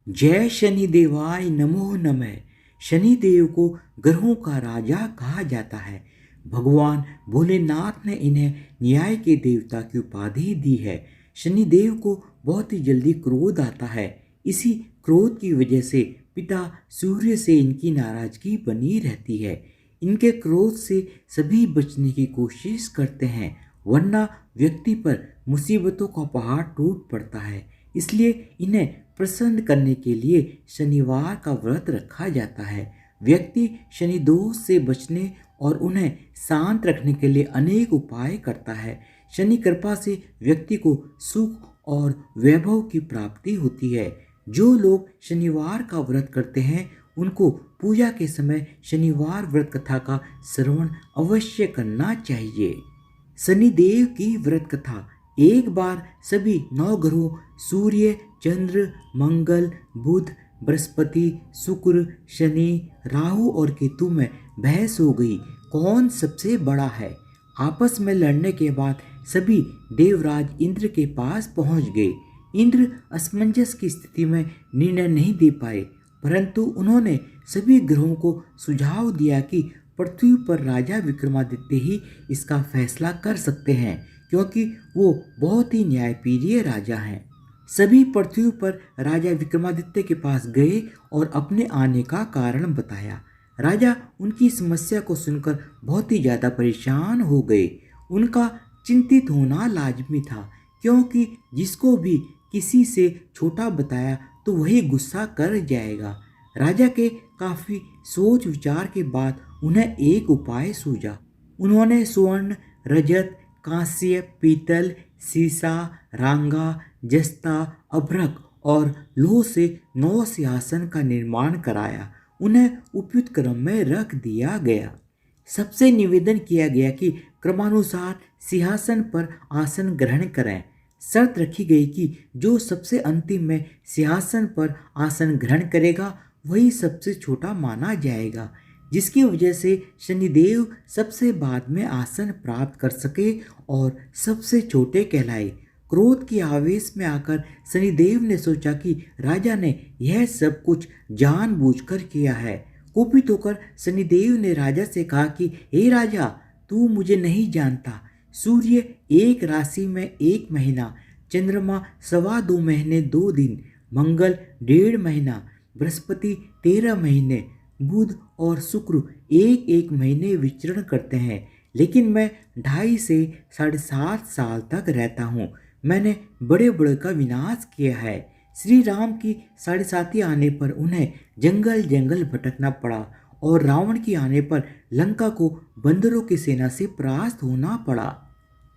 जय शनिदेवाय नमो नमः। शनिदेव को ग्रहों का राजा कहा जाता है। भगवान भोलेनाथ ने इन्हें न्याय के देवता की उपाधि दी है। शनिदेव को बहुत ही जल्दी क्रोध आता है। इसी क्रोध की वजह से पिता सूर्य से इनकी नाराजगी बनी रहती है। इनके क्रोध से सभी बचने की कोशिश करते हैं, वरना व्यक्ति पर मुसीबतों का पहाड़ टूट पड़ता है। इसलिए इन्हें प्रसन्न करने के लिए शनिवार का व्रत रखा जाता है। व्यक्ति शनि दोष से बचने और उन्हें शांत रखने के लिए अनेक उपाय करता है। शनि कृपा से व्यक्ति को सुख और वैभव की प्राप्ति होती है। जो लोग शनिवार का व्रत करते हैं उनको पूजा के समय शनिवार व्रत कथा का श्रवण अवश्य करना चाहिए। शनिदेव की व्रत कथा। एक बार सभी 9 ग्रहों सूर्य, चंद्र, मंगल, बुध, बृहस्पति, शुक्र, शनि, राहु और केतु में बहस हो गई, कौन सबसे बड़ा है। आपस में लड़ने के बाद सभी देवराज इंद्र के पास पहुंच गए। इंद्र असमंजस की स्थिति में निर्णय नहीं दे पाए, परंतु उन्होंने सभी ग्रहों को सुझाव दिया कि पृथ्वी पर राजा विक्रमादित्य ही इसका फैसला कर सकते हैं, क्योंकि वो बहुत ही न्यायप्रिय राजा हैं। सभी पृथ्वी पर राजा विक्रमादित्य के पास गए और अपने आने का कारण बताया। राजा उनकी समस्या को सुनकर बहुत ही ज़्यादा परेशान हो गए। उनका चिंतित होना लाजमी था, क्योंकि जिसको भी किसी से छोटा बताया तो वही गुस्सा कर जाएगा। राजा के काफ़ी सोच विचार के बाद उन्हें एक उपाय सूझा। उन्होंने स्वर्ण, रजत, कांस्य, पीतल, सीसा, रांगा, जस्ता, अभ्रक और लोह से 9 सिंहासन का निर्माण कराया। उन्हें उपयुक्त क्रम में रख दिया गया। सबसे निवेदन किया गया कि क्रमानुसार सिंहासन पर आसन ग्रहण करें। शर्त रखी गई कि जो सबसे अंतिम में सिंहासन पर आसन ग्रहण करेगा वही सबसे छोटा माना जाएगा, जिसकी वजह से शनिदेव सबसे बाद में आसन प्राप्त कर सके और सबसे छोटे कहलाए। क्रोध के आवेश में आकर शनिदेव ने सोचा कि राजा ने यह सब कुछ जानबूझकर किया है। कुपित होकर शनिदेव ने राजा से कहा कि हे राजा, तू मुझे नहीं जानता। सूर्य एक राशि में 1 महीना, चंद्रमा 2.25 महीने 2 दिन, मंगल 1.5 महीना, बृहस्पति 13 महीने, बुध और शुक्र 1-1 महीने विचरण करते हैं, लेकिन मैं 2.5 से 7.5 साल तक रहता हूँ। मैंने बड़े बड़े का विनाश किया है। श्री राम की 7.5 आने पर उन्हें जंगल जंगल भटकना पड़ा और रावण की आने पर लंका को बंदरों की सेना से परास्त होना पड़ा।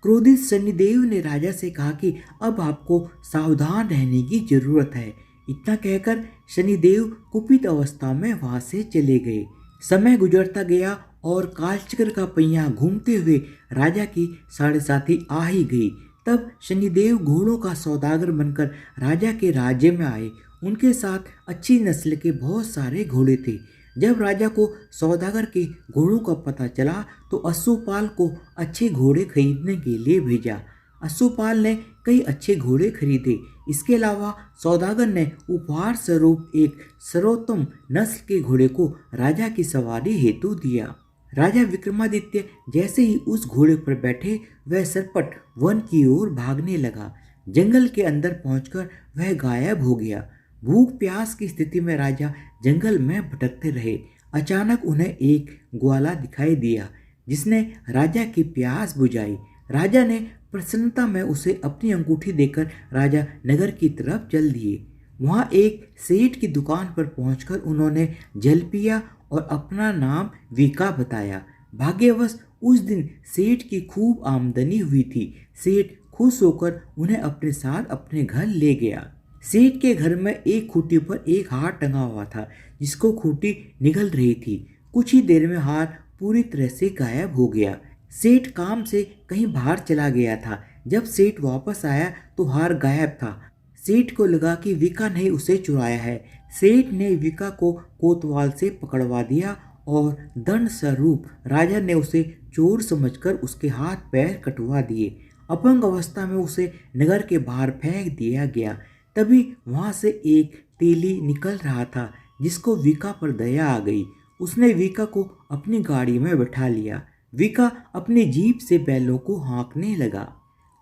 क्रोधित शनिदेव ने राजा से कहा कि अब आपको सावधान रहने की जरूरत है। इतना कहकर शनिदेव कुपित अवस्था में वहां से चले गए। समय गुजरता गया और कालचक्र का पहिया घूमते हुए राजा की 7.5 आ ही गई। तब शनिदेव घोड़ों का सौदागर बनकर राजा के राज्य में आए। उनके साथ अच्छी नस्ल के बहुत सारे घोड़े थे। जब राजा को सौदागर के घोड़ों का पता चला तो अश्वपाल को अच्छे घोड़े खरीदने के लिए भेजा। अश्वपाल ने कई अच्छे घोड़े खरीदे। इसके अलावा सौदागर ने उपहार स्वरूप एक सर्वोत्तम नस्ल के घोड़े को राजा की सवारी हेतु दिया। राजा विक्रमादित्य जैसे ही उस घोड़े पर बैठे वह सरपट वन की ओर भागने लगा। जंगल के अंदर पहुंचकर वह गायब हो गया। भूख प्यास की स्थिति में राजा जंगल में भटकते रहे। अचानक उन्हें एक ग्वाला दिखाई दिया, जिसने राजा की प्यास बुझाई। राजा ने प्रसन्नता में उसे अपनी अंगूठी देकर राजा नगर की तरफ चल दिए। वहां एक सेठ की दुकान पर पहुंचकर उन्होंने जल पिया और अपना नाम वीका बताया। भाग्यवश उस दिन सेठ की खूब आमदनी हुई थी। सेठ खुश होकर उन्हें अपने साथ अपने घर ले गया। सेठ के घर में एक खूंटी पर एक हार टंगा हुआ था, जिसको खूंटी निगल रही थी। कुछ ही देर में हार पूरी तरह से गायब हो गया। सेठ काम से कहीं बाहर चला गया था। जब सेठ वापस आया तो हार गायब था। सेठ को लगा कि विका ने उसे चुराया है। सेठ ने विका को कोतवाल से पकड़वा दिया और दंड स्वरूप राजा ने उसे चोर समझकर उसके हाथ पैर कटवा दिए। अपंग अवस्था में उसे नगर के बाहर फेंक दिया गया। तभी वहां से एक तेली निकल रहा था, जिसको विका पर दया आ गई। उसने विका को अपनी गाड़ी में बैठा लिया। विका अपनी जीप से बैलों को हाँकने लगा।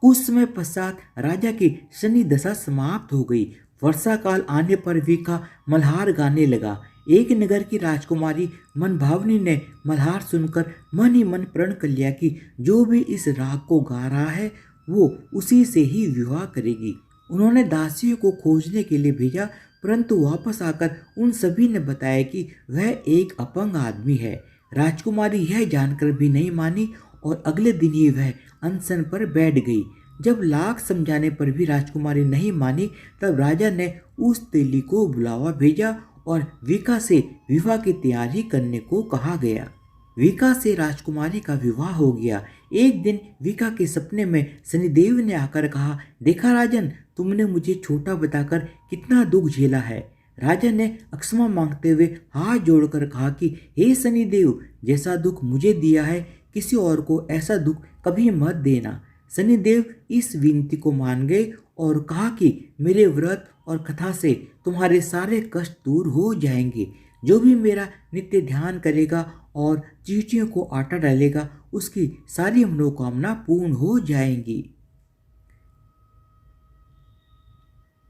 कुछ समय पश्चात राजा की शनि दशा समाप्त हो गई। वर्षा काल आने पर विका मल्हार गाने लगा। एक नगर की राजकुमारी मनभावनी ने मल्हार सुनकर मन ही मन प्रण कर लिया कि जो भी इस राग को गा रहा है वो उसी से ही विवाह करेगी। उन्होंने दासियों को खोजने के लिए भेजा, परंतु वापस आकर उन सभी ने बताया कि वह एक अपंग आदमी है। राजकुमारी यह जानकर भी नहीं मानी और अगले दिन ही वह अनशन पर बैठ गई। जब लाख समझाने पर भी राजकुमारी नहीं मानी, तब राजा ने उस तेली को बुलावा भेजा और विका से विवाह की तैयारी करने को कहा गया। विका से राजकुमारी का विवाह हो गया। एक दिन विका के सपने में शनिदेव ने आकर कहा, देखा राजन, तुमने मुझे छोटा बताकर कितना दुख झेला है। राजा ने क्षमा मांगते हुए हाथ जोड़कर कहा कि हे शनिदेव, जैसा दुख मुझे दिया है किसी और को ऐसा दुख कभी मत देना। शनिदेव इस विनती को मान गए और कहा कि मेरे व्रत और कथा से तुम्हारे सारे कष्ट दूर हो जाएंगे। जो भी मेरा नित्य ध्यान करेगा और चींटियों को आटा डालेगा, उसकी सारी मनोकामना पूर्ण हो जाएंगी।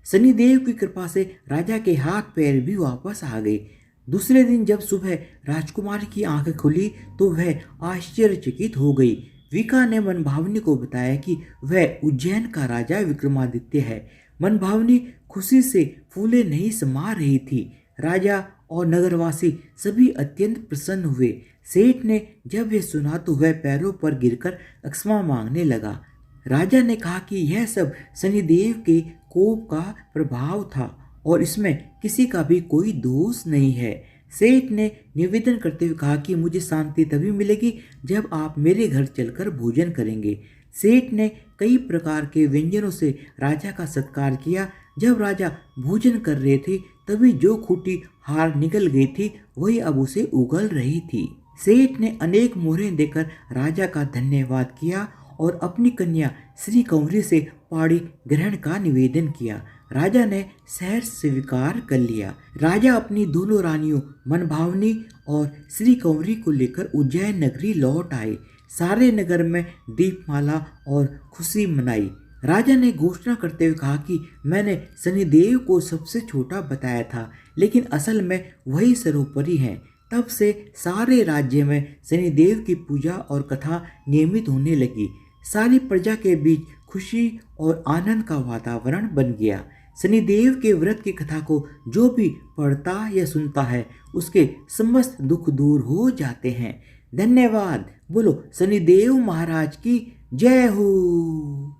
शनिदेव की कृपा से राजा के हाथ पैर भी वापस आ गए। दूसरे दिन जब सुबह राजकुमारी की आंखें खुली तो वह आश्चर्यचकित हो गई। विका ने मनभावनी को बताया कि वह उज्जैन का राजा विक्रमादित्य है। मनभावनी खुशी से फूले नहीं समा रही थी। राजा और नगरवासी सभी अत्यंत प्रसन्न हुए। सेठ ने जब यह सुना तो वह पैरों पर गिरकर क्षमा मांगने लगा। राजा ने कहा कि यह सब शनिदेव के कोप का प्रभाव था और इसमें किसी का भी कोई दोष नहीं है। सेठ ने निवेदन करते हुए कहा कि मुझे शांति तभी मिलेगी जब आप मेरे घर चलकर भोजन करेंगे। सेठ ने कई प्रकार के व्यंजनों से राजा का सत्कार किया। जब राजा भोजन कर रहे थे तभी जो खूंटी हार निकल गई थी वही अब उसे उगल रही थी। सेठ ने अनेक मोहरें देकर राजा का धन्यवाद किया और अपनी कन्या श्री कंवरी से पाड़ी ग्रहण का निवेदन किया। राजा ने शहर स्वीकार कर लिया। राजा अपनी दोनों रानियों मनभावनी और श्री कंवरी को लेकर उज्जैन नगरी लौट आए। सारे नगर में दीपमाला और खुशी मनाई। राजा ने घोषणा करते हुए कहा कि मैंने शनिदेव को सबसे छोटा बताया था, लेकिन असल में वही सर्वोपरि है। तब से सारे राज्य में शनिदेव की पूजा और कथा नियमित होने लगी। सारी प्रजा के बीच खुशी और आनंद का वातावरण बन गया। शनिदेव के व्रत की कथा को जो भी पढ़ता या सुनता है उसके समस्त दुख दूर हो जाते हैं। धन्यवाद। बोलो शनिदेव महाराज की जय हो।